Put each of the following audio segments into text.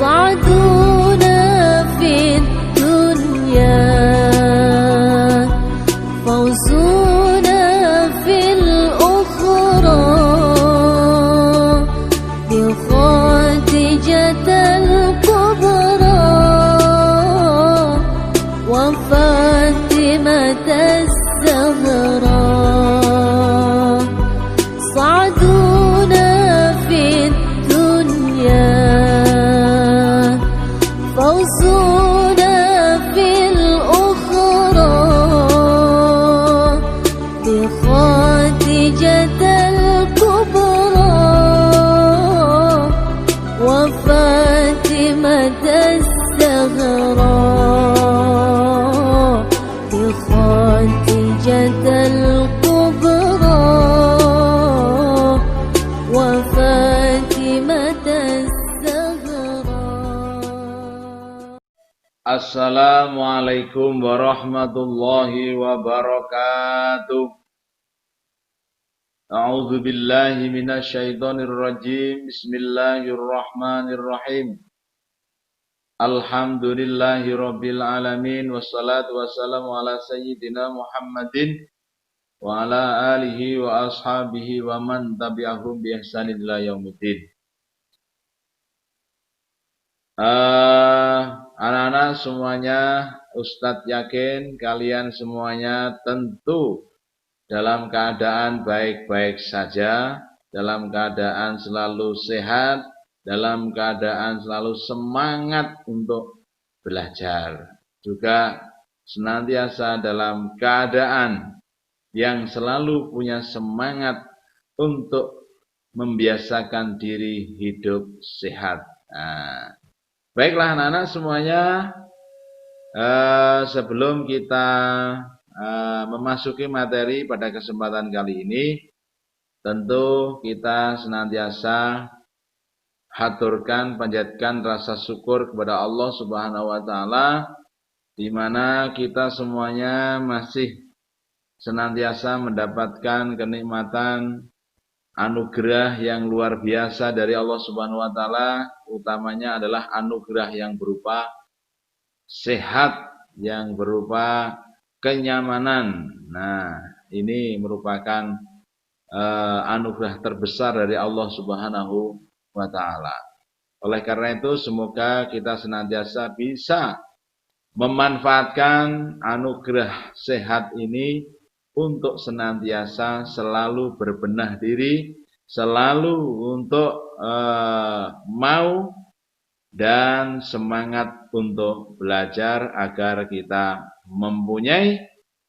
صعدونا في الدنيا فوزنا في الأخرى بخاتجة الكبرى وفاطمة الزهراء صعدونا في الدنيا فوزنا في الأخرى بخاتجة الكبرى وفاطمة الزهراء بخاتجة الكبرى وفاطمة الزهراء. Assalamualaikum warahmatullahi wabarakatuh. A'udzu billahi minasyaitonir rajim. Bismillahirrahmanirrahim. Alhamdulillahi rabbil alamin wassalatu wassalamu ala sayyidina Muhammadin wa ala alihi wa ashabihi wa man tabi'ahum bi ihsanin ila yaumiddin. Anak-anak semuanya, Ustadz yakin kalian semuanya tentu dalam keadaan baik-baik saja, dalam keadaan selalu sehat, dalam keadaan selalu semangat untuk belajar. Juga senantiasa dalam keadaan yang selalu punya semangat untuk membiasakan diri hidup sehat. Baiklah anak-anak semuanya, sebelum kita memasuki materi pada kesempatan kali ini, tentu kita senantiasa haturkan, panjatkan rasa syukur kepada Allah Subhanahu wa taala, di mana kita semuanya masih senantiasa mendapatkan kenikmatan anugerah yang luar biasa dari Allah Subhanahu wa taala, utamanya adalah anugerah yang berupa sehat, yang berupa kenyamanan. Nah, ini merupakan anugerah terbesar dari Allah Subhanahu wa taala. Oleh karena itu, semoga kita senantiasa bisa memanfaatkan anugerah sehat ini untuk senantiasa selalu berbenah diri, selalu untuk mau dan semangat untuk belajar agar kita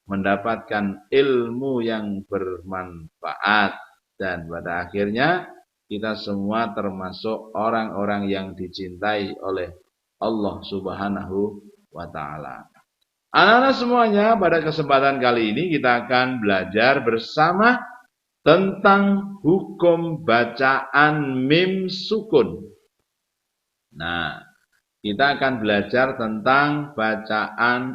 mendapatkan ilmu yang bermanfaat, dan pada akhirnya kita semua termasuk orang-orang yang dicintai oleh Allah Subhanahu wa taala. Anak-anak semuanya, pada kesempatan kali ini kita akan belajar bersama tentang hukum bacaan mim sukun. Nah, kita akan belajar tentang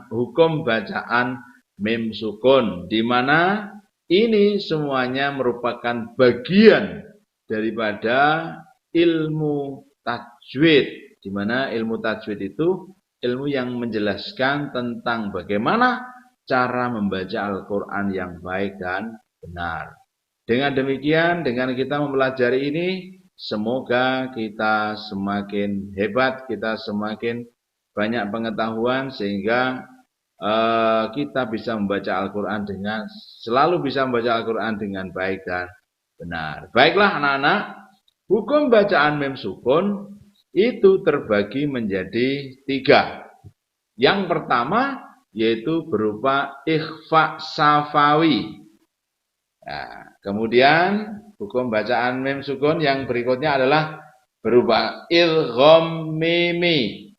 hukum bacaan mim sukun, di mana ini semuanya merupakan bagian daripada ilmu tajwid, di mana ilmu tajwid itu ilmu yang menjelaskan tentang bagaimana cara membaca Al-Quran yang baik dan benar. Dengan demikian, dengan kita mempelajari ini, semoga kita semakin hebat, kita semakin banyak pengetahuan, sehingga kita bisa membaca Al-Quran selalu bisa membaca Al-Quran dengan baik dan benar. Baiklah anak-anak, hukum bacaan mim sukun itu terbagi menjadi 3. Yang pertama yaitu berupa ikhfa safawi. Nah, kemudian hukum bacaan mim sukun yang berikutnya adalah berupa idgham mimi.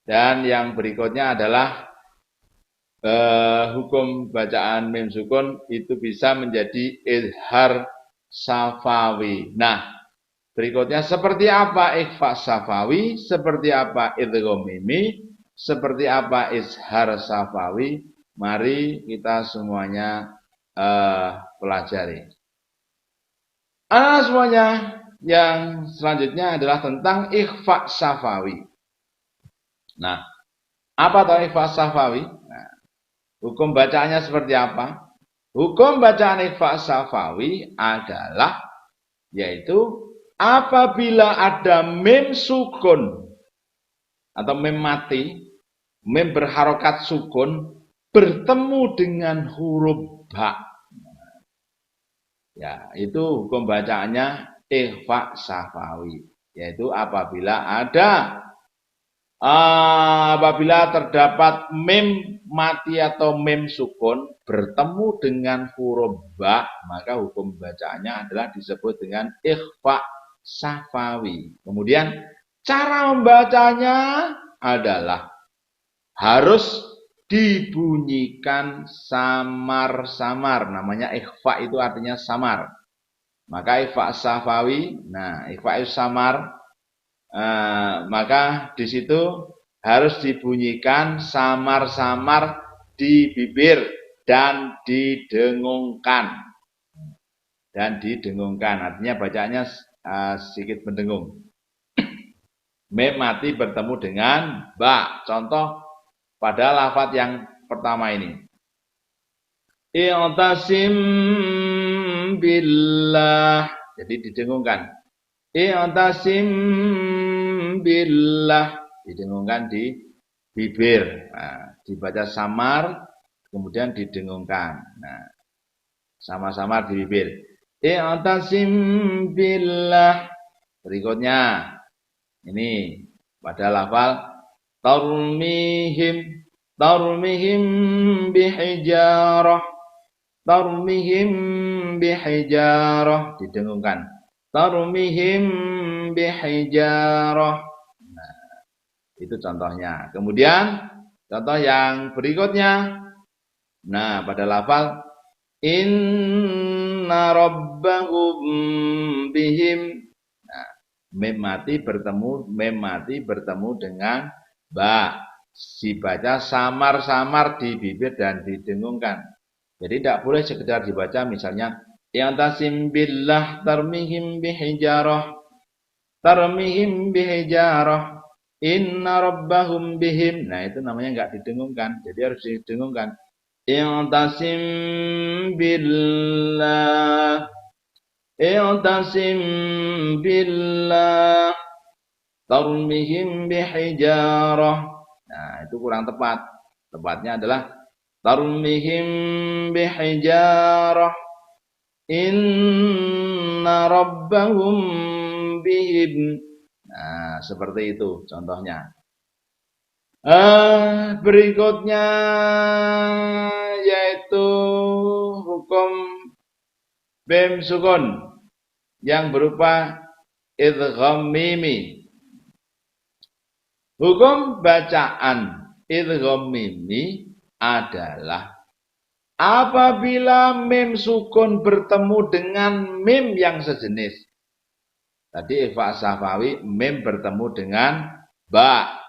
Dan yang berikutnya adalah hukum bacaan mim sukun itu bisa menjadi izhar safawi. Nah, berikutnya seperti apa ikhfa safawi, seperti apa idgham mimi, seperti apa izhar safawi. Mari kita semuanya pelajari. Semuanya, yang selanjutnya adalah tentang ikhfa syafawi. Nah, apa tahu ikhfa syafawi? Nah, hukum bacaannya seperti apa? Hukum bacaan ikhfa syafawi adalah yaitu apabila ada mim sukun atau mim mati, mim berharokat sukun bertemu dengan huruf ba. Ya, itu hukum bacaannya ikhfa syafawi, yaitu apabila terdapat mim mati atau mim sukun bertemu dengan huruf ba, maka hukum bacaannya adalah disebut dengan ikhfa syafawi. Kemudian cara membacanya adalah harus dibunyikan samar-samar. Namanya ikhfa itu artinya samar. Maka ikhfa syafawi, nah ikhfa samar, maka di situ harus dibunyikan samar-samar di bibir dan didengungkan. Artinya bacaannya sedikit mendengung. Mim mati bertemu dengan ba. Contoh pada lafaz yang pertama ini. I'tasim billah. Jadi didengungkan. I'tasim billah. Didengungkan di bibir. Nah, dibaca samar, kemudian didengungkan. Nah, sama-sama di bibir. I'tasim billah. Berikutnya. Ini pada lafal tarmihim bihijarah didengungkan. Tarmihim bihijarah. Nah, itu contohnya. Kemudian contoh yang berikutnya. Nah, pada lafal inna rabbahum bihim. Mim mati bertemu dengan ba. Dibaca samar-samar di bibir dan didengungkan. Jadi tidak boleh sekedar dibaca misalnya yang tasim billah tarmihim bihijarah inna rabbahum bihim. Nah, itu namanya enggak didengungkan. Jadi harus didengungkan. Yang tasim billah i'tasim billah tarmihim bihijarah. Nah, itu kurang tepat. Tepatnya adalah tarmihim bihijarah inna rabbahum bihim. Nah, seperti itu contohnya. Berikutnya yaitu hukum mim sukun yang berupa idgham mimi. Hukum bacaan idgham mimi adalah apabila mim sukun bertemu dengan mim yang sejenis. Tadi ikhfa syafawi mim bertemu dengan ba.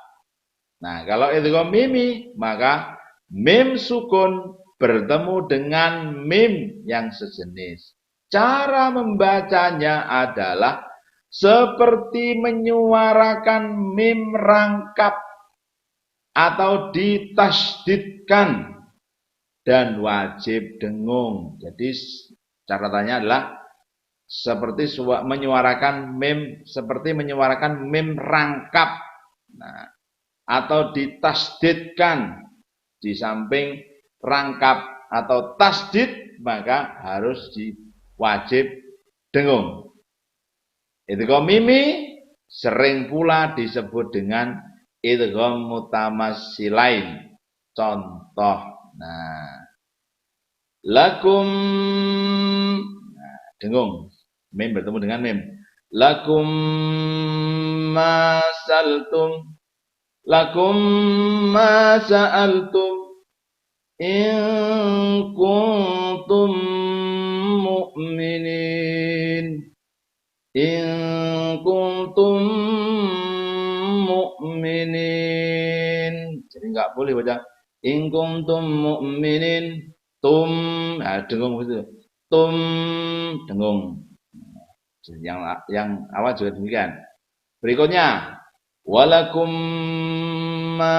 Nah, kalau idgham mimi maka mim sukun bertemu dengan mim yang sejenis. Cara membacanya adalah seperti menyuarakan mim rangkap atau ditasdidkan dan wajib dengung. Jadi catatannya adalah seperti menyuarakan mim rangkap. Nah, atau ditasdidkan di samping rangkap atau tasdid maka harus wajib dengung. Idgham mimi sering pula disebut dengan idgham mutamatsilain. Contoh, nah, lakum, nah, dengung, mim bertemu dengan mim. Lakum ma sa'altum in kuntum mu'minin. In kuntum mu'minin. Jadi enggak boleh baca in kuntum mu'minin. Tum, nah, dengung begitu. Tum, dengung. Yang awal juga demikian. Berikutnya, walakum ma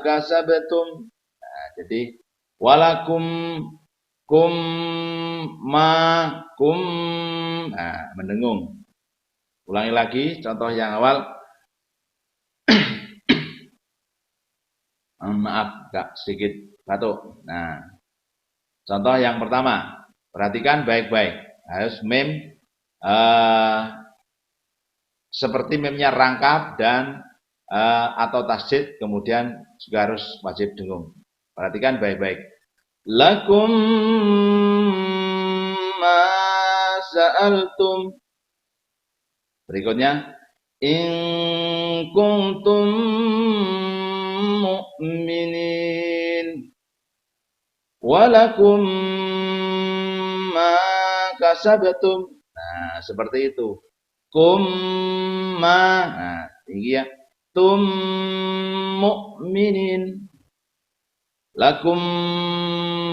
kasabtum. Nah, jadi walakum kum ma kum. Nah, mendengung. Ulangi lagi contoh yang awal. Maaf, Kak, sedikit batuk. Nah, contoh yang pertama, perhatikan baik-baik. Harus mem seperti memnya rangkap dan atau tasjid, kemudian juga harus wajib dengung. Perhatikan baik-baik. Lakum ma sa'altum. Berikutnya, in kuntum mu'minin walakum ma kasabtum. Nah, seperti itu. Kumma. Nah, tinggi ya. Tum mu'minin. Lakum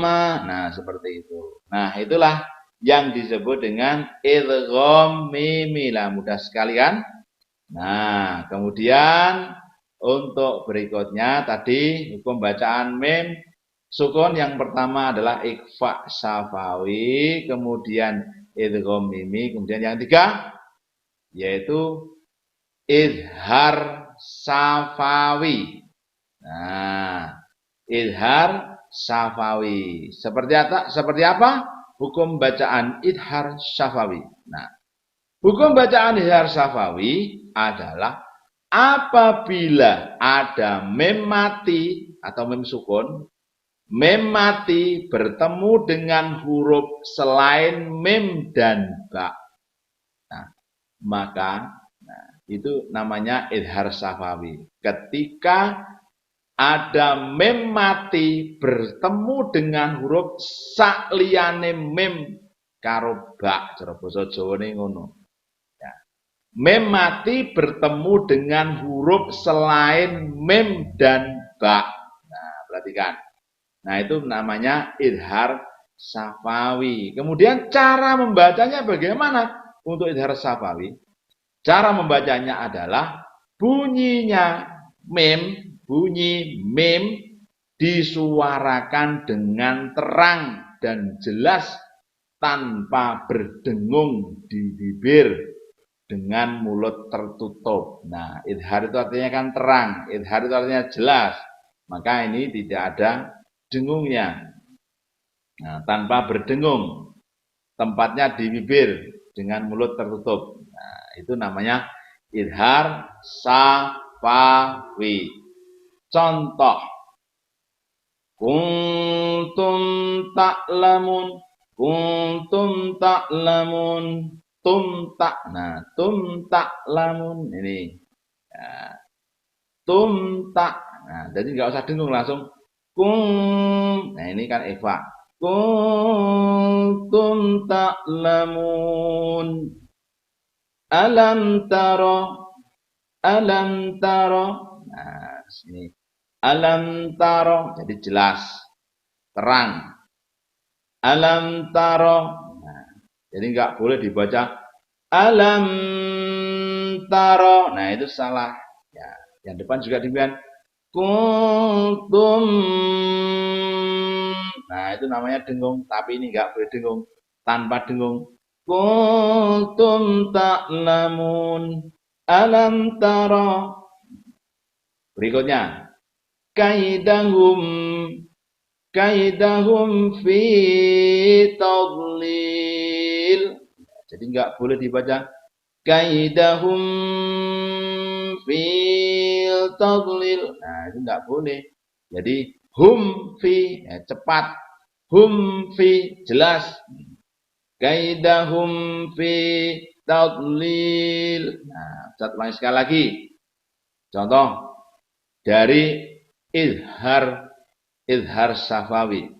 ma. Nah, seperti itu. Nah, itulah yang disebut dengan idgham mimilah. Mudah sekali kan? Nah, kemudian untuk berikutnya tadi hukum bacaan mim sukun yang pertama adalah ikhfa syafawi, kemudian idgham mimi, kemudian yang ketiga yaitu izhar syafawi. Nah, izhar syafawi. Seperti apa? Hukum bacaan izhar syafawi. Nah, hukum bacaan izhar syafawi adalah apabila ada mem mati atau mem sukun, mem mati bertemu dengan huruf selain mem dan ba. Nah, maka itu namanya izhar syafawi. Ketika ada mem mati bertemu dengan huruf sakliyane mem karo ba, cara basa Jawane ngono. Ya. Mem mati bertemu dengan huruf selain mem dan ba. Nah, perhatikan. Nah, itu namanya izhar syafawi. Kemudian cara membacanya bagaimana untuk izhar syafawi? Cara membacanya adalah bunyinya mem, bunyi mem disuarakan dengan terang dan jelas tanpa berdengung di bibir dengan mulut tertutup. Nah, idhar itu artinya kan terang, idhar itu artinya jelas. Maka ini tidak ada dengungnya. Nah, tanpa berdengung, tempatnya di bibir dengan mulut tertutup. Nah, itu namanya idhar syafawi. Contoh, kuntum ta'lamun, kuntum ta'lamun, tum tak. Nah, tum ta'lamun ini. Ya. Tum tak. Nah, jadi nggak usah dengung, langsung kum. Nah, ini kan ikhfa. Kuntum ta'lamun. Alam taro. Alam taro. Nah, sini. Alam taro. Jadi jelas. Terang. Alam taro. Nah, jadi nggak boleh dibaca alam taro. Nah, itu salah. Ya, yang depan juga demikian. Kuntum. Nah, itu namanya dengung. Tapi ini nggak boleh dengung. Tanpa dengung. Kuntum ta'lamun. Alam taro. Berikutnya. Kaidahum. Kaidahum fi tadlil. Jadi nggak boleh dibaca kaidahum fi tadlil. Nah, itu nggak boleh. Jadi hum fi ya, cepat. Hum fi jelas. Kaidahum fi tadlil. Nah, saya ulangi sekali lagi. Contoh dari izhar syafawi.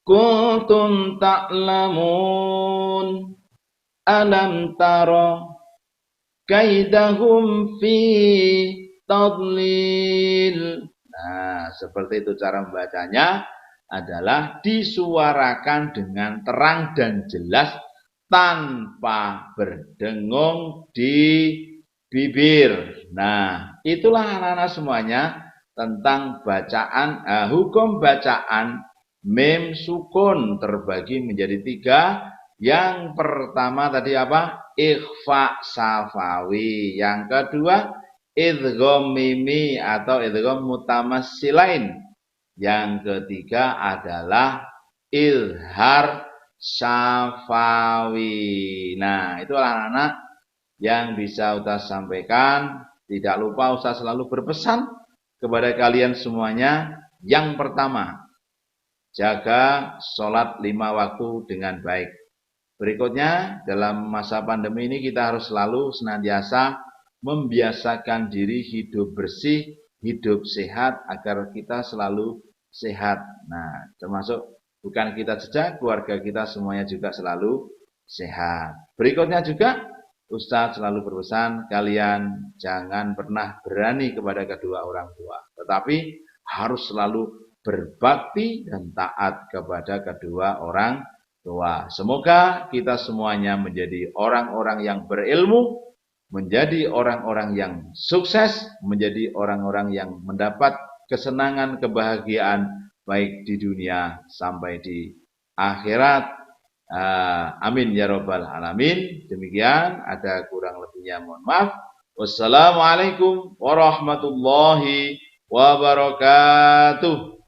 Kuntum ta'lamun alam taro kaidahum fi tadlil. Nah, seperti itu cara membacanya adalah disuarakan dengan terang dan jelas tanpa berdengung di bibir. Nah, itulah anak-anak semuanya tentang bacaan, hukum bacaan mim sukun terbagi menjadi 3. Yang pertama tadi apa? Ikhfa safawi. Yang kedua, idgham mimi atau idgham mutamassilain. Yang ketiga adalah izhar syafawi. Nah, itu anak-anak yang bisa Ustaz sampaikan. Tidak lupa Ustaz selalu berpesan kepada kalian semuanya. Yang pertama, jaga sholat 5 waktu dengan baik. Berikutnya, dalam masa pandemi ini kita harus selalu senantiasa membiasakan diri hidup bersih, hidup sehat, agar kita selalu sehat. Nah, termasuk bukan kita saja, keluarga kita semuanya juga selalu sehat. Berikutnya juga, Ustadz selalu berpesan, kalian jangan pernah berani kepada kedua orang tua. Tetapi harus selalu berbakti dan taat kepada kedua orang tua. Semoga kita semuanya menjadi orang-orang yang berilmu, menjadi orang-orang yang sukses, menjadi orang-orang yang mendapat kesenangan, kebahagiaan, baik di dunia sampai di akhirat. Amin ya robbal alamin. Demikian, ada kurang lebihnya mohon maaf. Wassalamualaikum warahmatullahi wabarakatuh.